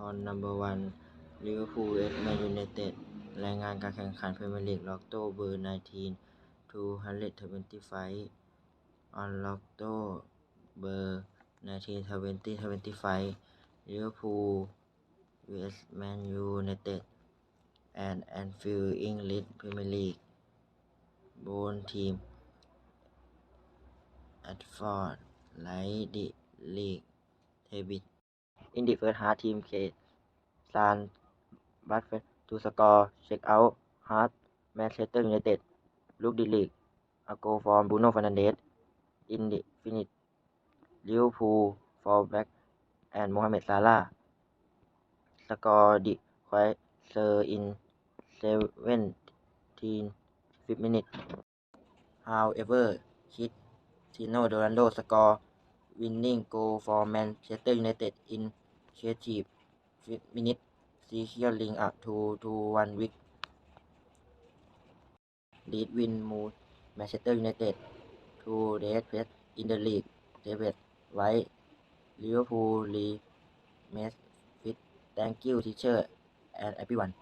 on number 1 Liverpool vs Man United รายงานการแข่งขันพรีเมียร์ลีกล็อกโตเบอร์ 19 225 on ล็อกโตเบอร์ 19 2025 Liverpool vs Man United and Anfield English Premier League Both teams Adford Light the league table In the first half, team San Buffett to score check out hard Manchester United look the league a goal from Bruno Fernandes in the finish Liverpool fall back and Mohamed Salah score the qualifier in 17th minute. However, Cristiano Ronaldo score winning goal for Manchester United in 35th minute, securing a 2-1 victory. This win moved Manchester United to third place in the league table, while Liverpool remains fifth. Thank you teacher and everyone.